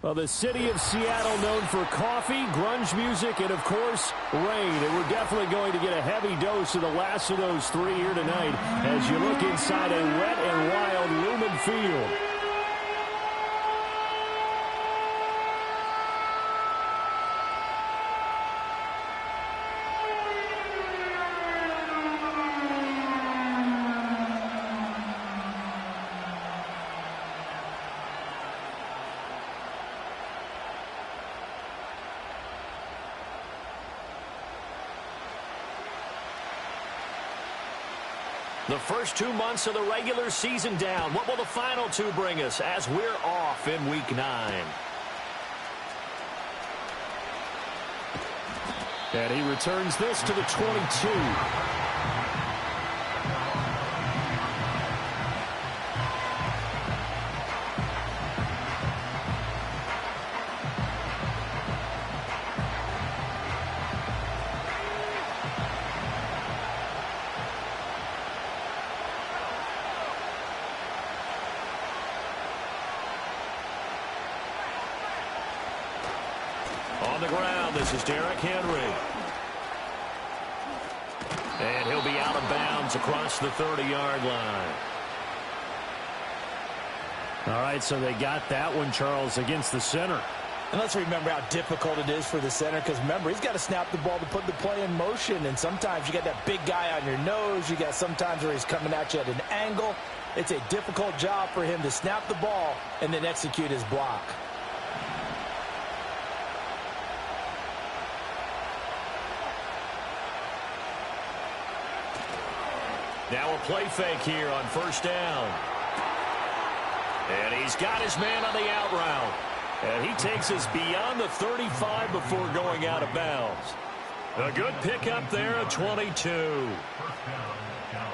Well, the city of Seattle known for coffee, grunge music, and, of course, rain. And we're definitely going to get a heavy dose of the last of those three here tonight as you look inside a wet and wild Lumen Field. The first 2 months of the regular season down. What will the final two bring us as we're off in Week 9? And he returns this to the 22. On the ground, this is Derrick Henry. And he'll be out of bounds across the 30-yard line. All right, so they got that one, Charles, against the center. And let's remember how difficult it is for the center, because remember, he's got to snap the ball to put the play in motion, and sometimes you got that big guy on your nose. You got sometimes where he's coming at you at an angle. It's a difficult job for him to snap the ball and then execute his block. Now a play fake here on first down. And he's got his man on the out route. And he takes us beyond the 35 before going out of bounds. A good pickup there at 22.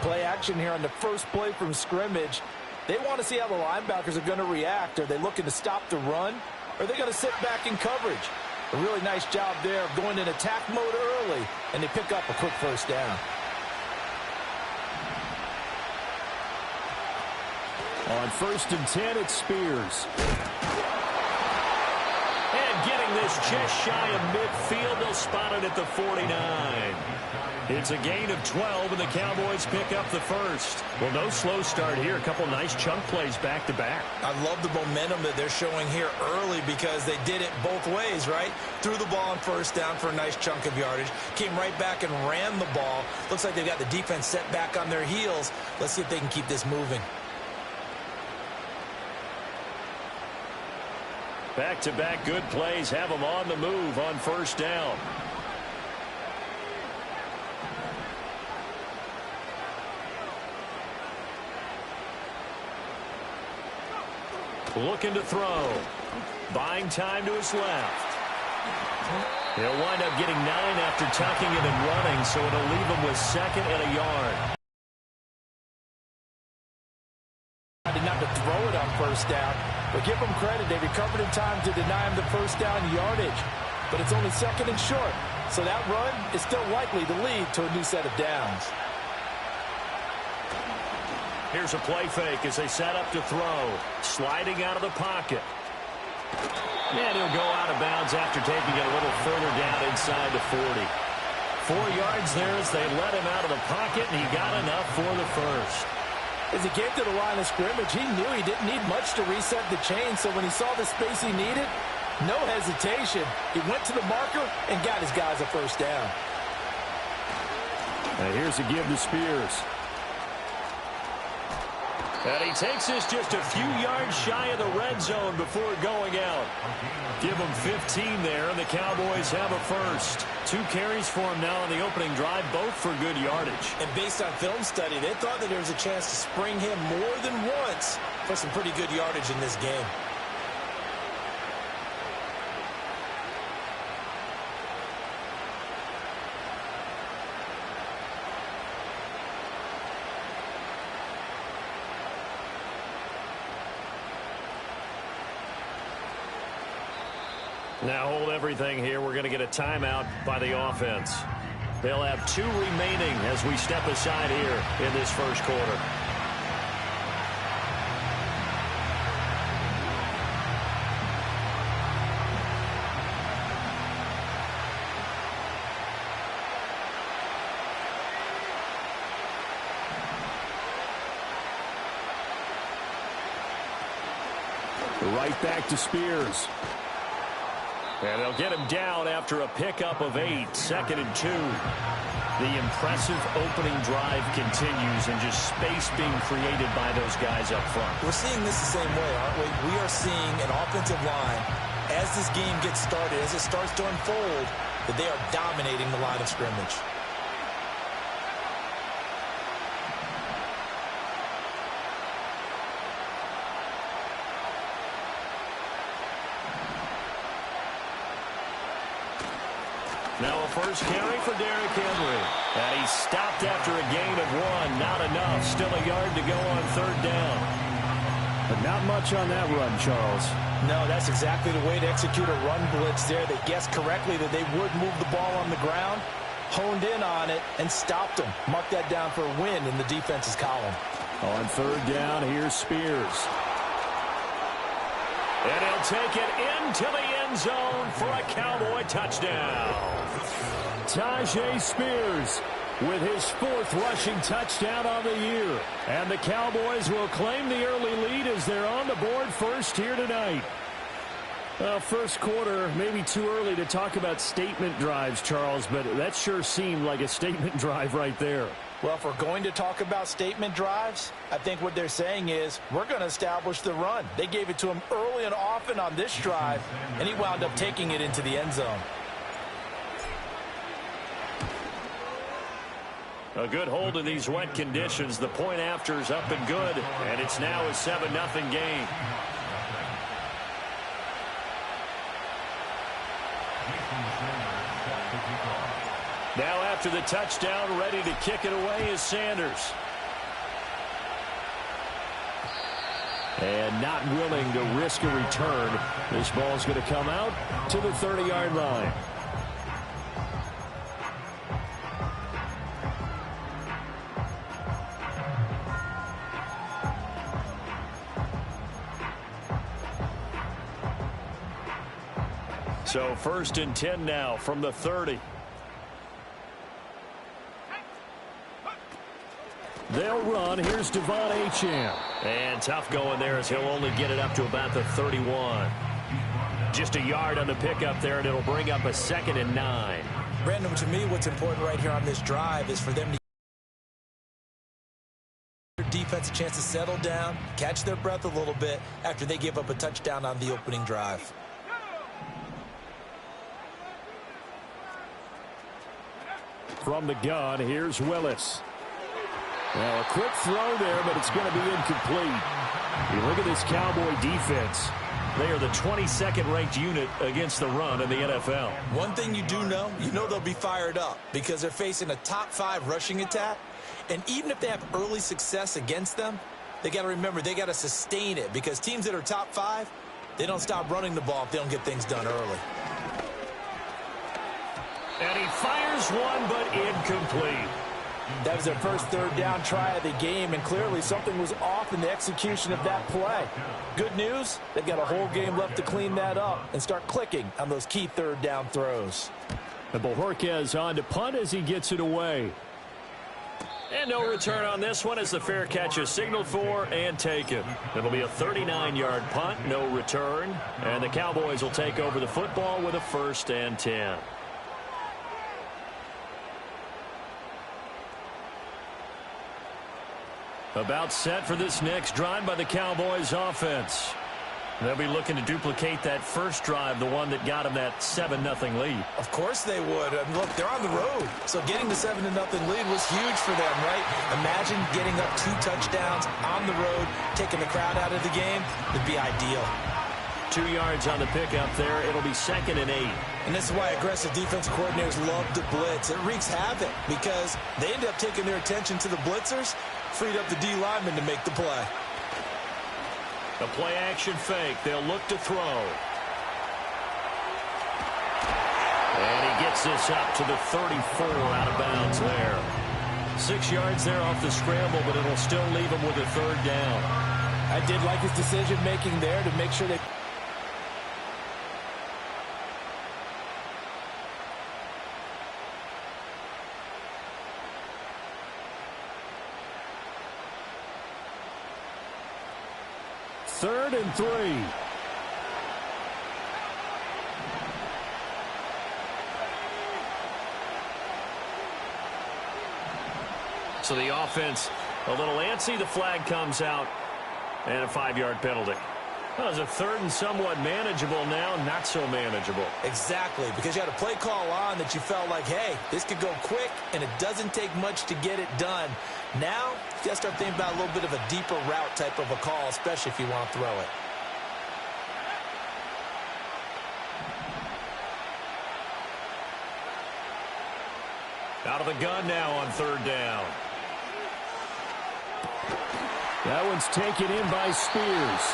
Play action here on the first play from scrimmage. They want to see how the linebackers are going to react. Are they looking to stop the run? Or are they going to sit back in coverage? A really nice job there of going in attack mode early. And they pick up a quick first down. On 1st and 10, it's Spears. And getting this just shy of midfield, they'll spot it at the 49. It's a gain of 12, and the Cowboys pick up the first. Well, no slow start here. A couple nice chunk plays back-to-back. I love the momentum that they're showing here early because they did it both ways, right? Threw the ball on first down for a nice chunk of yardage. Came right back and ran the ball. Looks like they've got the defense set back on their heels. Let's see if they can keep this moving. Back-to-back good plays have them on the move on first down. Looking to throw. Buying time to his left. He'll wind up getting 9 after tucking it and running, so it'll leave him with 2nd and a yard. Not to throw it on first down, but give them credit. They recovered in time to deny him the first down yardage. But it's only 2nd and short, so that run is still likely to lead to a new set of downs. Here's a play fake as they set up to throw. Sliding out of the pocket. And he'll go out of bounds after taking it a little further down inside the 40. 4 yards there as they let him out of the pocket, and he got enough for the first. As he came to the line of scrimmage, he knew he didn't need much to reset the chain, so when he saw the space he needed, no hesitation. He went to the marker and got his guys a first down. Now here's a give to Spears. And he takes this just a few yards shy of the red zone before going out. Give him 15 there, and the Cowboys have a first. 2 carries for him now on the opening drive, both for good yardage. And based on film study, they thought that there was a chance to spring him more than once for some pretty good yardage in this game. Now hold everything here. We're going to get a timeout by the offense. They'll have 2 remaining as we step aside here in this first quarter. Right back to Spears. And they'll get him down after a pickup of 8, 2nd and 2. The impressive opening drive continues, and just space being created by those guys up front. We're seeing this the same way, aren't we? We are seeing an offensive line, as this game gets started, as it starts to unfold, that they are dominating the line of scrimmage. Now a first carry for Derrick Henry. And he's stopped after a gain of 1. Not enough. Still a yard to go on 3rd down. But not much on that run, Charles. No, that's exactly the way to execute a run blitz there. They guessed correctly that they would move the ball on the ground, honed in on it, and stopped them. Mark that down for a win in the defense's column. On 3rd down, here's Spears. And he'll take it into the end zone for a Cowboy touchdown. Tajay Spears with his 4th rushing touchdown on the year. And the Cowboys will claim the early lead as they're on the board first here tonight. Well, first quarter, maybe too early to talk about statement drives, Charles, but that sure seemed like a statement drive right there. Well, if we're going to talk about statement drives, I think what they're saying is we're going to establish the run. They gave it to him early and often on this drive, and he wound up taking it into the end zone. A good hold in these wet conditions. The point after is up and good, and it's now a 7-0 game. Now after the touchdown, ready to kick it away is Sanders. And not willing to risk a return. This ball's going to come out to the 30-yard line. So 1st and 10 now from the 30. They'll run. Here's Devon Achane. And tough going there as he'll only get it up to about the 31. Just a yard on the pickup there, and it'll bring up a 2nd and 9. Brandon, to me, what's important right here on this drive is for them to give their defense a chance to settle down, catch their breath a little bit after they give up a touchdown on the opening drive. From the gun, here's Willis. Well, a quick throw there, but it's going to be incomplete. You look at this Cowboy defense. They are the 22nd ranked unit against the run in the NFL. One thing you do know, they'll be fired up because they're facing a top 5 rushing attack. And even if they have early success against them, they got to remember they got to sustain it because teams that are top 5, they don't stop running the ball if they don't get things done early. And he fires one, but incomplete. That was their first 3rd down try of the game, and clearly something was off in the execution of that play. Good news, they've got a whole game left to clean that up and start clicking on those key 3rd down throws. And Bojorquez on to punt as he gets it away. And no return on this one as the fair catch is signaled for and taken. It'll be a 39-yard punt, no return. And the Cowboys will take over the football with a 1st and 10. About set for this next drive by the Cowboys offense. They'll be looking to duplicate that first drive, the one that got them that 7-0 lead. Of course they would. Look, they're on the road. So getting the 7-0 lead was huge for them, right? Imagine getting up 2 touchdowns on the road, taking the crowd out of the game. It'd be ideal. 2 yards on the pickup there. It'll be 2nd and 8. And this is why aggressive defense coordinators love to blitz. It wreaks havoc because they end up taking their attention to the blitzers, freed up the D lineman to make the play. A play-action fake. They'll look to throw. And he gets this up to the 34 out of bounds there. 6 yards there off the scramble, but it'll still leave him with a 3rd down. I did like his decision-making there to make sure they... Third and 3. So the offense a little antsy. The flag comes out, and a 5-yard penalty. Well, it's a third and somewhat manageable now, not so manageable. Exactly, because you had a play call on that you felt like, hey, this could go quick, and it doesn't take much to get it done. Now, you got to start thinking about a little bit of a deeper route type of a call, especially if you want to throw it. Out of the gun now on third down. That one's taken in by Spears.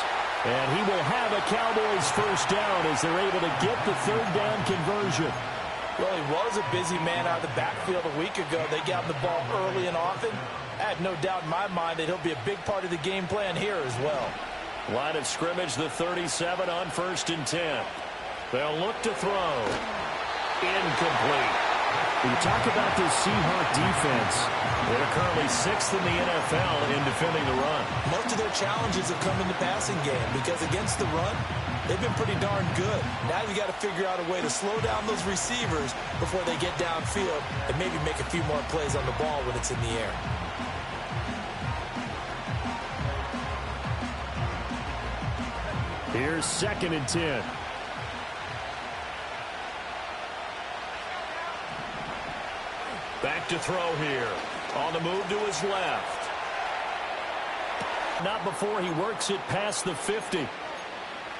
And he will have a Cowboys first down as they're able to get the third down conversion. Well, he was a busy man out of the backfield a week ago. They got him the ball early and often. I have no doubt in my mind that he'll be a big part of the game plan here as well. Line of scrimmage, the 37 on 1st and 10. They'll look to throw. Incomplete. When you talk about this Seahawk defense, they're currently 6th in the NFL in defending the run. Most of their challenges have come in the passing game because against the run, they've been pretty darn good. Now you got to figure out a way to slow down those receivers before they get downfield and maybe make a few more plays on the ball when it's in the air. Here's 2nd and 10. Back to throw here. On the move to his left. Not before he works it past the 50.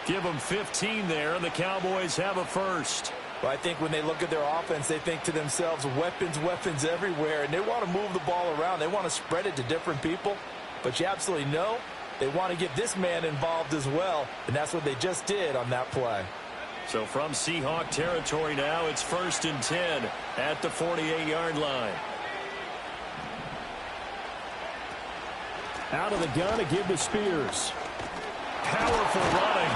Give him 15 there, and the Cowboys have a first. Well, I think when they look at their offense, they think to themselves, weapons, weapons everywhere, and they want to move the ball around. They want to spread it to different people, but you absolutely know they want to get this man involved as well, and that's what they just did on that play. So from Seahawk territory now, it's 1st and 10 at the 48-yard line. Out of the gun to give to Spears. Powerful running.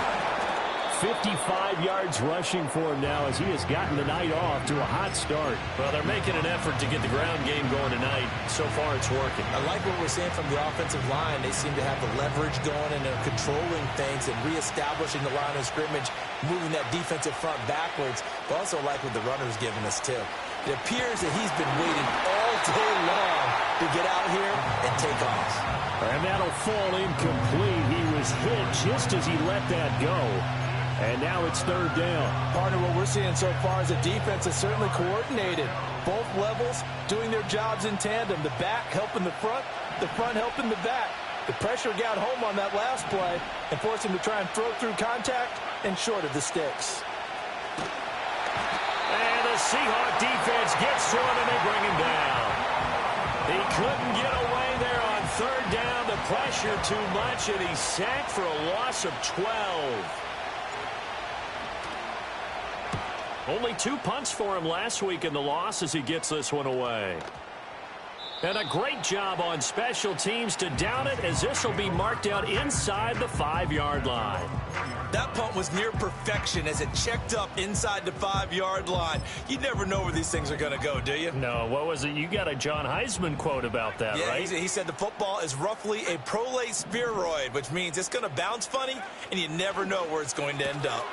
55 yards rushing for him now as he has gotten the night off to a hot start. Well, they're making an effort to get the ground game going tonight. So far, it's working. I like what we're seeing from the offensive line. They seem to have the leverage going, and they're controlling things and reestablishing the line of scrimmage, moving that defensive front backwards. But also like what the runner's giving us, too. It appears that he's been waiting all day long to get out here and take off. And that'll fall incomplete. He was hit just as he let that go. And now it's third down. Partner, what we're seeing so far is the defense is certainly coordinated. Both levels doing their jobs in tandem. The back helping the front helping the back. The pressure got home on that last play and forced him to try and throw through contact and short of the sticks. And the Seahawk defense gets to him and they bring him down. He couldn't get away there on third down. The pressure too much, and he's sacked for a loss of 12. Only 2 punts for him last week in the loss as he gets this one away. And a great job on special teams to down it as this will be marked out inside the 5-yard line. That punt was near perfection as it checked up inside the 5-yard line. You never know where these things are going to go, do you? No, what was it? You got a John Heisman quote about that, yeah, right? He said the football is roughly a prolate spheroid, which means it's going to bounce funny, and you never know where it's going to end up.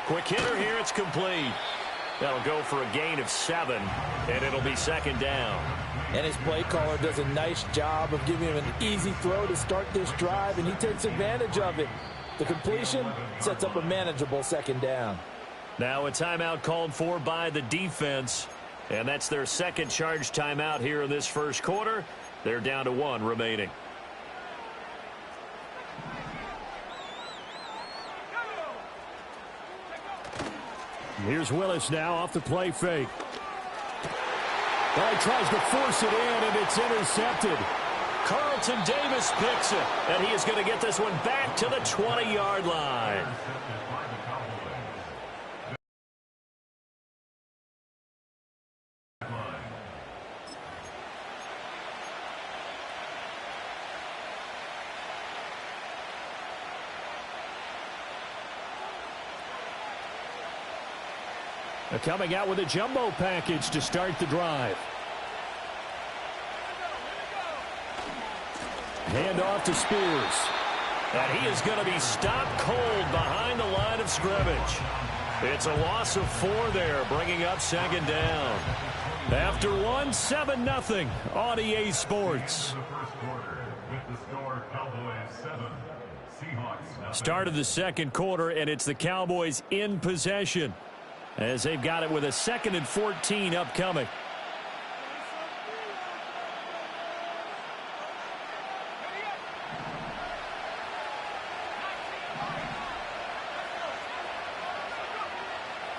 Quick hitter here, it's complete. That'll go for a gain of 7, and it'll be 2nd down. And his play caller does a nice job of giving him an easy throw to start this drive, and he takes advantage of it. The completion sets up a manageable 2nd down. Now a timeout called for by the defense, and that's their second charge timeout here in this first quarter. They're down to 1 remaining. Here's Willis now off the play fake. Well, he tries to force it in, and it's intercepted. Carlton Davis picks it, and he is going to get this one back to the 20-yard line. They're coming out with a jumbo package to start the drive. Hand off to Spears. And he is going to be stopped cold behind the line of scrimmage. It's a loss of 4 there, bringing up second down. After 1, 7-0 on EA Sports. Start of the second quarter, and it's the Cowboys in possession as they've got it with a 2nd and 14 upcoming.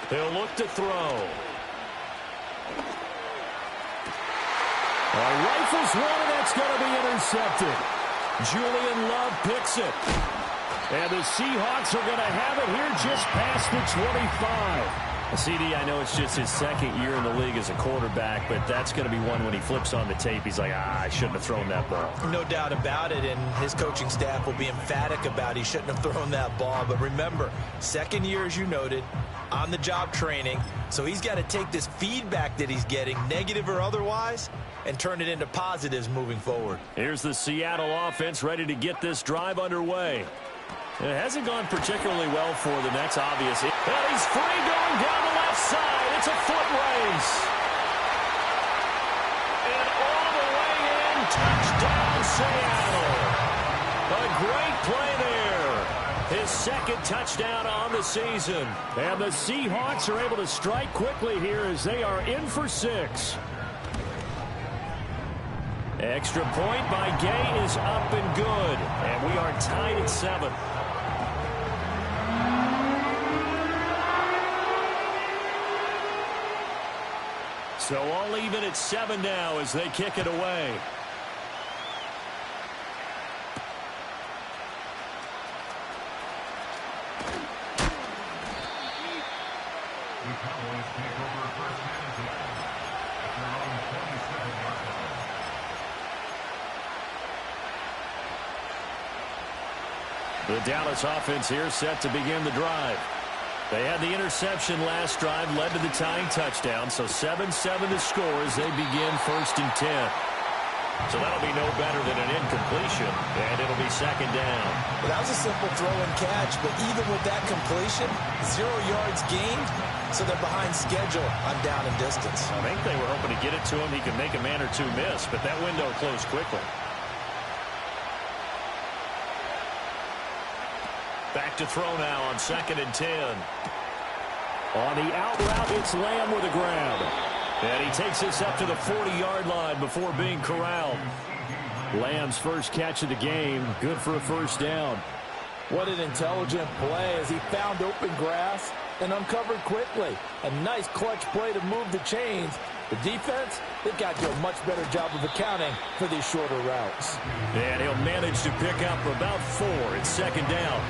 He'll look to throw. Rifles one, and that's going to be intercepted. Julian Love picks it. And the Seahawks are going to have it here just past the 25. CD, I know it's just his 2nd year in the league as a quarterback, but that's going to be one when he flips on the tape. He's like, I shouldn't have thrown that ball. No doubt about it, and his coaching staff will be emphatic about he shouldn't have thrown that ball. But remember, 2nd year, as you noted, on-the-job training, so he's got to take this feedback that he's getting, negative or otherwise, and turn it into positives moving forward. Here's the Seattle offense ready to get this drive underway. It hasn't gone particularly well for them. That's obvious. And he's free going down the left side. It's a foot race. And all the way in, touchdown Seattle. A great play there. His 2nd touchdown on the season. And the Seahawks are able to strike quickly here as they are in for 6. Extra point by Gay is up and good. And we are tied at 7. So all even at 7 now as they kick it away. The Cowboys take over first and 10 at their own 27-yard line. The Dallas offense here set to begin the drive. They had the interception last drive, led to the tying touchdown, so 7-7 to score as they begin 1st and 10. So that'll be no better than an incompletion, and it'll be 2nd down. Well, that was a simple throw and catch, but even with that completion, 0 yards gained, so they're behind schedule on down and distance. I think they were hoping to get it to him. He could make a man or two miss, but that window closed quickly. Back to throw now on 2nd and 10. On the out route, it's Lamb with a grab. And he takes this up to the 40-yard line before being corralled. Lamb's first catch of the game, good for a 1st down. What an intelligent play as he found open grass and uncovered quickly. A nice clutch play to move the chains. The defense, they've got to do a much better job of accounting for these shorter routes. And he'll manage to pick up about 4. It's 2nd down.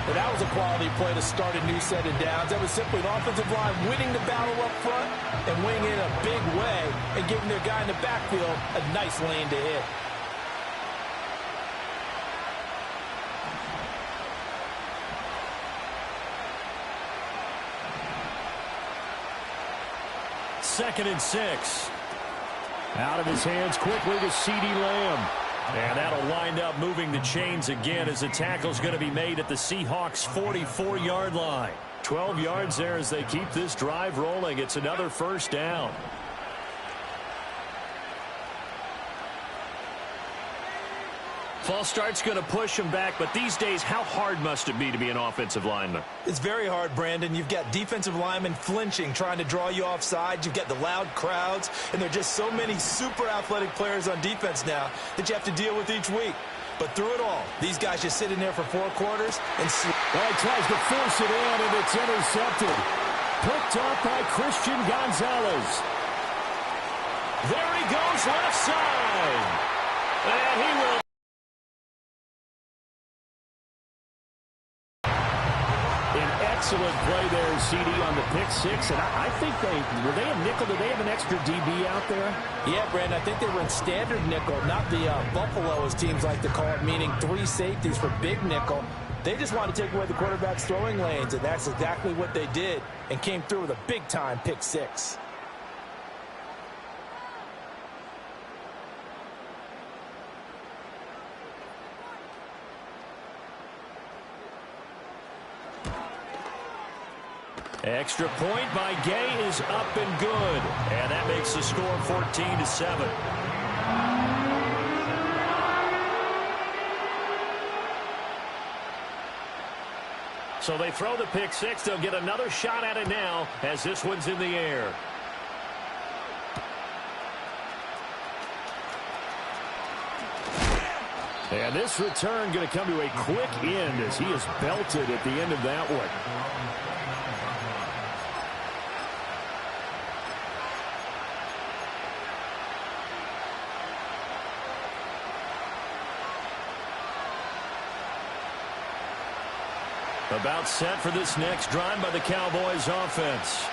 And that was a quality play to start a new set of downs. That was simply an offensive line winning the battle up front and winning it in a big way and giving their guy in the backfield a nice lane to hit. Second and 6. Out of his hands quickly to CeeDee Lamb. And that'll wind up moving the chains again as the tackle's going to be made at the Seahawks' 44-yard line. 12 yards there as they keep this drive rolling. It's another 1st down. False start's going to push him back, but these days, how hard must it be to be an offensive lineman? It's very hard, Brandon. You've got defensive linemen flinching, trying to draw you off sides. You've got the loud crowds, and there are just so many super athletic players on defense now that you have to deal with each week. But through it all, these guys just sit in there for 4 quarters and sleep. Well, he tries to force it in, and it's intercepted. Picked up by Christian Gonzalez. There he goes, left side. And he will. Excellent play there, CD, on the pick 6. And I think were they a nickel? Did they have an extra DB out there? Yeah, Brandon, I think they were in standard nickel, not the Buffalo, as teams like to call it, meaning 3 safeties for big nickel. They just wanted to take away the quarterback's throwing lanes, and that's exactly what they did and came through with a big-time pick 6. Extra point by Gay is up and good. And that makes the score 14-7. So they throw the pick six. They'll get another shot at it now as this one's in the air. And this return going to come to a quick end as he is belted at the end of that one. About set for this next drive by the Cowboys offense.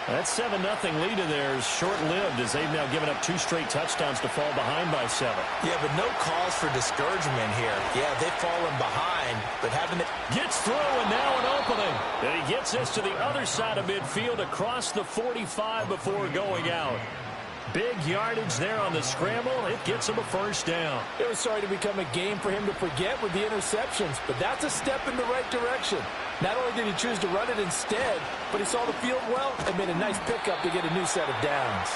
That 7-0 lead in there is short-lived as they've now given up 2 straight touchdowns to fall behind by 7. Yeah, but no cause for discouragement here. Yeah, they've fallen behind, but having it gets through and now an opening. And he gets this to the other side of midfield across the 45 before going out. Big yardage there on the scramble. It gets him a first down. It was starting to become a game for him to forget with the interceptions, but that's a step in the right direction. Not only did he choose to run it instead, but he saw the field well and made a nice pickup to get a new set of downs.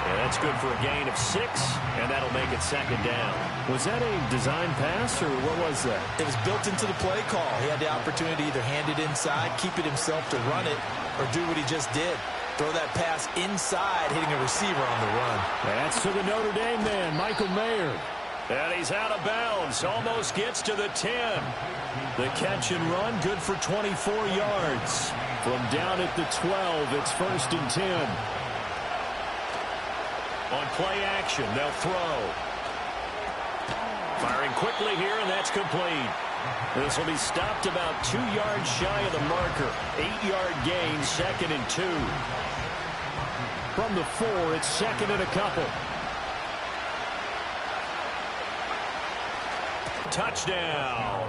Yeah, that's good for a gain of 6, and that'll make it second down. Was that a design pass, or what was that? It was built into the play call. He had the opportunity to either hand it inside, keep it himself to run it, or do what he just did. Throw that pass inside, hitting a receiver on the run. That's to the Notre Dame man, Michael Mayer. And he's out of bounds. Almost gets to the 10. The catch and run, good for 24 yards. From down at the 12, it's 1st and 10. On play action, they'll throw. Firing quickly here, and that's complete. This will be stopped about 2 yards shy of the marker. 8-yard gain, 2nd and 2. From the 4, it's 2nd and a couple. Touchdown.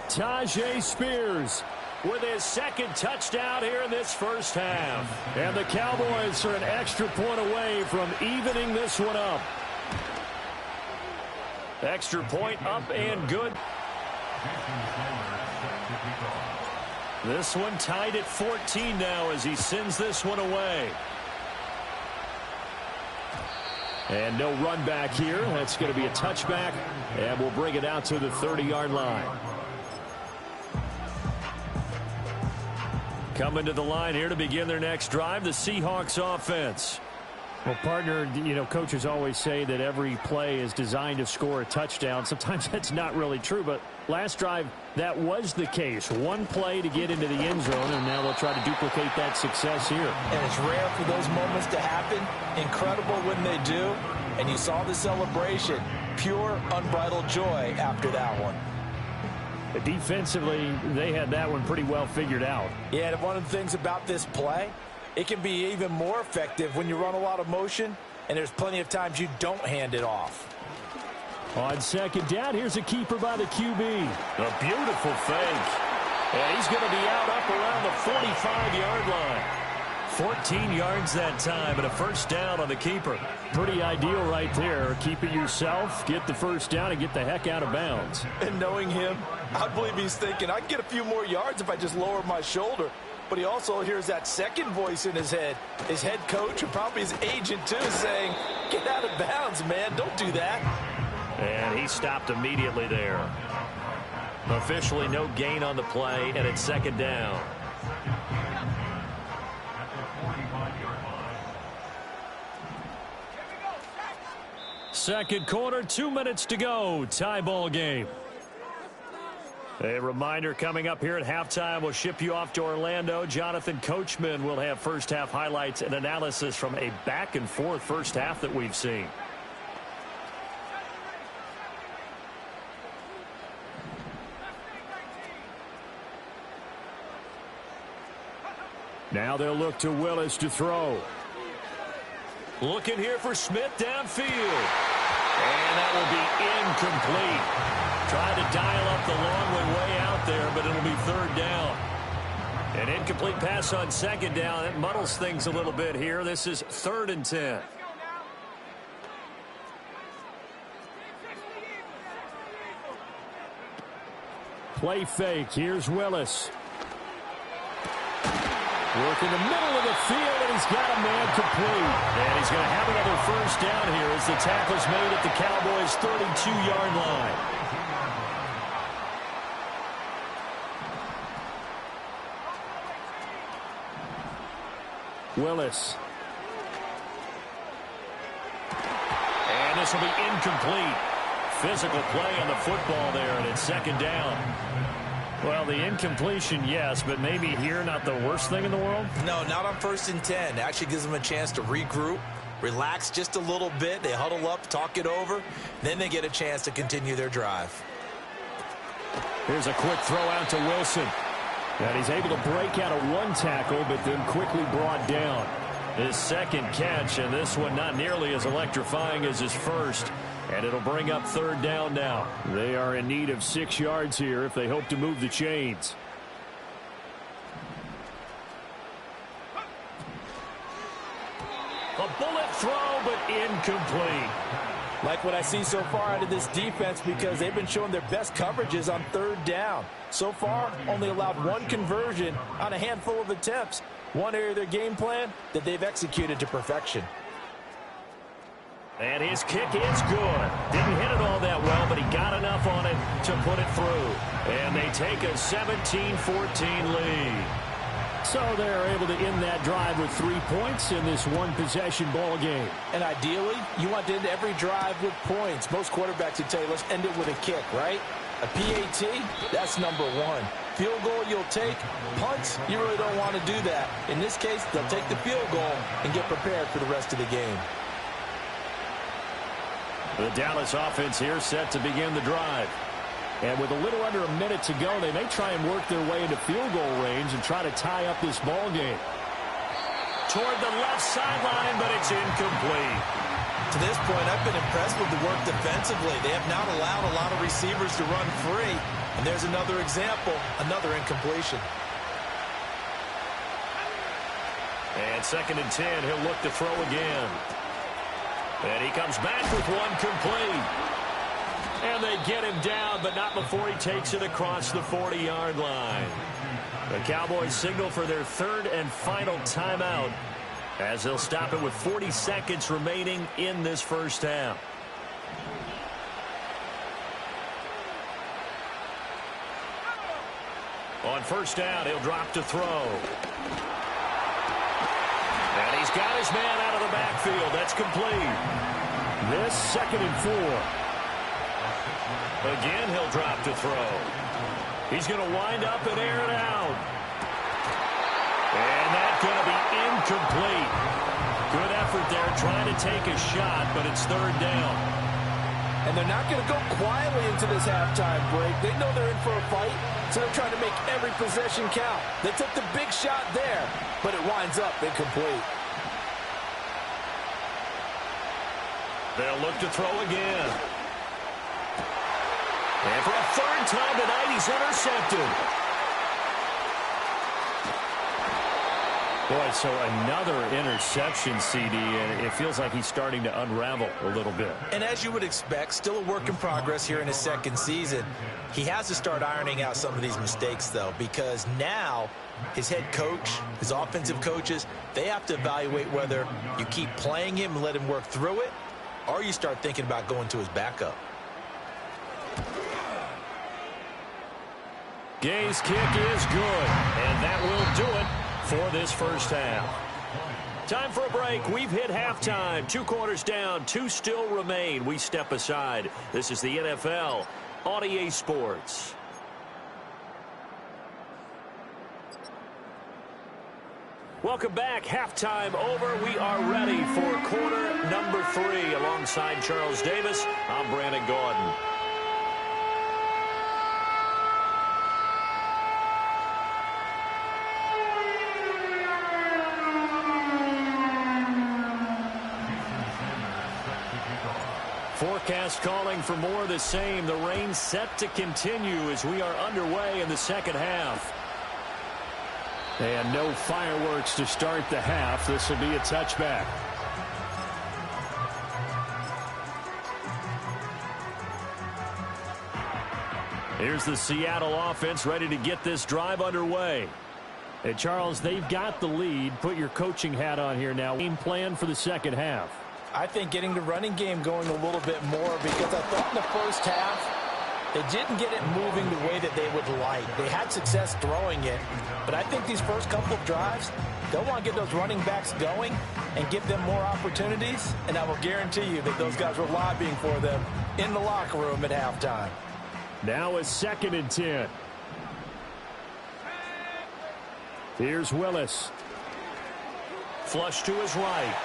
Tajay Spears with his 2nd touchdown here in this first half. And the Cowboys are an extra point away from evening this one up. Extra point up and good. This one tied at 14 now as he sends this one away. And no run back here. That's going to be a touchback, and we'll bring it out to the 30-yard line. Coming to the line here to begin their next drive, the Seahawks offense. Well, partner, you know, coaches always say that every play is designed to score a touchdown. Sometimes that's not really true, but last drive, that was the case. One play to get into the end zone, and now they'll try to duplicate that success here. And it's rare for those moments to happen. Incredible when they do. And you saw the celebration. Pure, unbridled joy after that one. Defensively, they had that one pretty well figured out. Yeah, and one of the things about this play, it can be even more effective when you run a lot of motion, and there's plenty of times you don't hand it off. On second down, here's a keeper by the QB. A beautiful fake. And he's going to be out up around the 45-yard line. 14 yards that time and a first down on the keeper. Pretty ideal right there. Keep it yourself, get the first down, and get the heck out of bounds. And knowing him, I believe he's thinking, I can get a few more yards if I just lower my shoulder. But he also hears that second voice in his head. His head coach and probably his agent, too, saying, get out of bounds, man. Don't do that. And he stopped immediately there. Officially no gain on the play, and it's second down. Second quarter, 2 minutes to go. Tie ball game. A reminder coming up here at halftime. We'll ship you off to Orlando. Jonathan Coachman will have first half highlights and analysis from a back and forth first half that we've seen. Now they'll look to Willis to throw. Looking here for Smith downfield. And that will be incomplete. Tried to dial up the long way out there, but it'll be third down. An incomplete pass on second down. It muddles things a little bit here. This is 3rd and 10. Play fake. Here's Willis. Working the middle of the field, and he's got a man complete. And he's going to have another first down here as the tackle's made at the Cowboys' 32-yard line. Willis. And this will be incomplete. Physical play on the football there, and it's second down. Well, the incompletion, yes, but maybe here not the worst thing in the world? No, not on 1st and 10. It actually gives them a chance to regroup, relax just a little bit. They huddle up, talk it over. Then they get a chance to continue their drive. Here's a quick throw out to Wilson. And he's able to break out of one tackle, but then quickly brought down. His second catch, and this one not nearly as electrifying as his first. And it'll bring up third down now. They are in need of 6 yards here if they hope to move the chains. A bullet throw, but incomplete. Like what I see so far out of this defense, because they've been showing their best coverages on third down. So far, only allowed one conversion on a handful of attempts. One area of their game plan that they've executed to perfection. And his kick is good. Didn't hit it all that well, but he got enough on it to put it through. And they take a 17-14 lead. So they're able to end that drive with 3 points in this one-possession ball game. And ideally, you want to end every drive with points. Most quarterbacks would tell you, let's end it with a kick, right? A PAT, that's number one. Field goal you'll take. Punts, you really don't want to do that. In this case, they'll take the field goal and get prepared for the rest of the game. The Dallas offense here set to begin the drive. And with a little under a minute to go, they may try and work their way into field goal range and try to tie up this ball game. Toward the left sideline, but it's incomplete. To this point, I've been impressed with the work defensively. They have not allowed a lot of receivers to run free. And there's another example, another incompletion. And 2nd and 10, he'll look to throw again. And he comes back with one complete. And they get him down, but not before he takes it across the 40-yard line. The Cowboys signal for their third and final timeout as they'll stop it with 40 seconds remaining in this first half. On first down, he'll drop to throw. And he's got his man out of the backfield. That's complete. This 2nd and 4. Again, he'll drop to throw. He's going to wind up and air it out. And that's going to be incomplete. Good effort there trying to take a shot, but it's third down. And they're not going to go quietly into this halftime break. They know they're in for a fight, so they're trying to make every possession count. They took the big shot there, but it winds up incomplete. They'll look to throw again. And for a third time tonight, he's intercepted. Boy, so another interception, CD, and it feels like he's starting to unravel a little bit. And as you would expect, still a work in progress here in his second season. He has to start ironing out some of these mistakes, though, because now his head coach, his offensive coaches, they have to evaluate whether you keep playing him and let him work through it, or you start thinking about going to his backup. Gay's kick is good, and that will do it for this first half. Time for a break. We've hit halftime. 2 quarters down, 2 still remain. We step aside. This is the NFL on EA Sports. Welcome back. Halftime over. We are ready for quarter number 3. Alongside Charles Davis, I'm Brandon Gordon. Forecast calling for more of the same. The rain set to continue as we are underway in the second half. And no fireworks to start the half. This will be a touchback. Here's the Seattle offense ready to get this drive underway. And Charles, they've got the lead. Put your coaching hat on here now. Game plan for the second half. I think getting the running game going a little bit more, because I thought in the first half they didn't get it moving the way that they would like. They had success throwing it, but I think these first couple of drives, they'll want to get those running backs going and give them more opportunities, and I will guarantee you that those guys were lobbying for them in the locker room at halftime. Now a 2nd and 10. Here's Willis. Flush to his right.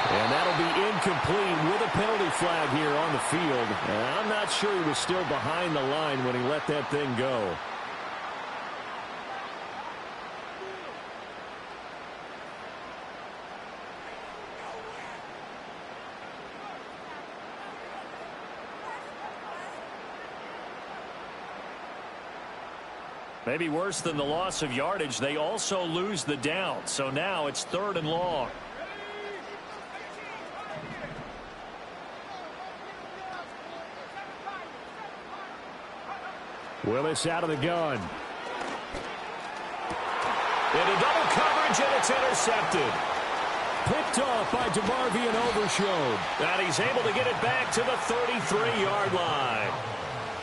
And that'll be incomplete with a penalty flag here on the field. And I'm not sure he was still behind the line when he let that thing go. Maybe worse than the loss of yardage, they also lose the down. So now it's 3rd and long. Willis out of the gun. Into double coverage, and it's intercepted. Picked off by DeMarvion Overshown. And he's able to get it back to the 33-yard line.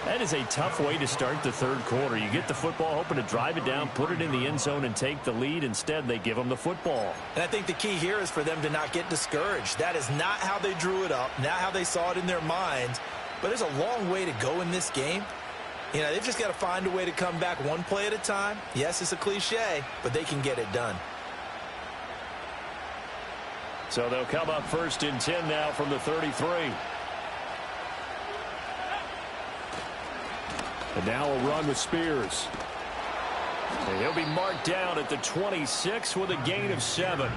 That is a tough way to start the third quarter. You get the football, hoping to drive it down, put it in the end zone, and take the lead. Instead, they give them the football. And I think the key here is for them to not get discouraged. That is not how they drew it up, not how they saw it in their minds. But there's a long way to go in this game. You know, they've just got to find a way to come back one play at a time. Yes, it's a cliche, but they can get it done. So they'll come up 1st and 10 now from the 33. And now a run with Spears. And he'll be marked down at the 26 with a gain of 7.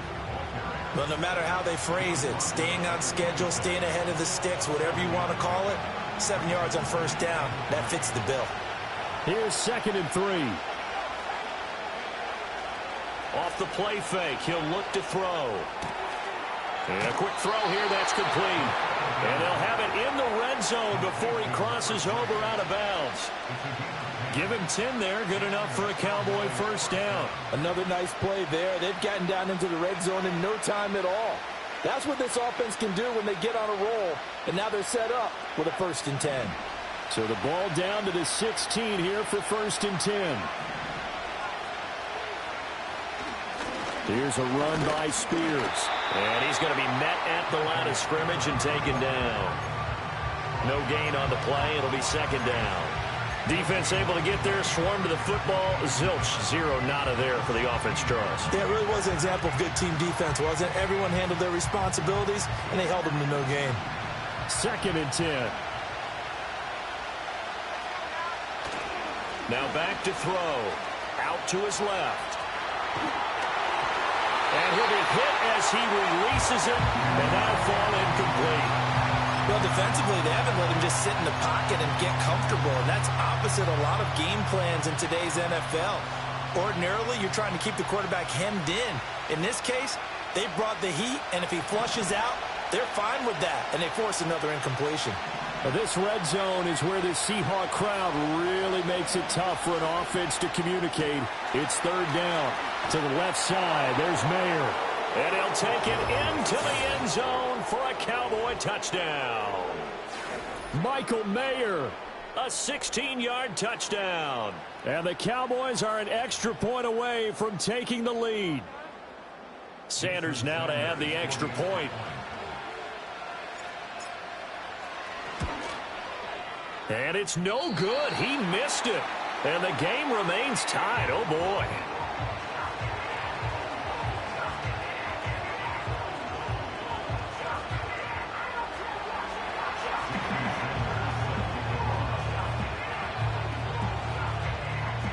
Well, no matter how they phrase it, staying on schedule, staying ahead of the sticks, whatever you want to call it, 7 yards on 1st down, that fits the bill. Here's 2nd and 3. Off the play fake, he'll look to throw. And a quick throw here, that's complete. And they'll have it in the red zone before he crosses over out of bounds. Give him 10 there, good enough for a Cowboy 1st down. Another nice play there. They've gotten down into the red zone in no time at all. That's what this offense can do when they get on a roll. And now they're set up with a 1st and 10. So the ball down to the 16 here for 1st and 10. Here's a run by Spears. And he's going to be met at the line of scrimmage and taken down. No gain on the play. It'll be 2nd down. Defense able to get there, swarm to the football. Zilch, 0 nada there for the offense, Charles. Yeah, it really was an example of good team defense, wasn't it? Everyone handled their responsibilities, and they held them to no gain. 2nd and 10. Now back to throw. Out to his left. And he'll be hit as he releases it, and that'll fall incomplete. Well, defensively, they haven't let him just sit in the pocket and get comfortable, and that's opposite a lot of game plans in today's NFL. Ordinarily, you're trying to keep the quarterback hemmed in. In this case, they brought the heat, and if he flushes out, they're fine with that, and they force another incompletion. This red zone is where the Seahawk crowd really makes it tough for an offense to communicate. It's 3rd down. To the left side, there's Mayer. And he'll take it into the end zone for a Cowboy touchdown. Michael Mayer. A 16-yard touchdown. And the Cowboys are an extra point away from taking the lead. Sanders now to add the extra point. And it's no good. He missed it. And the game remains tied. Oh, boy.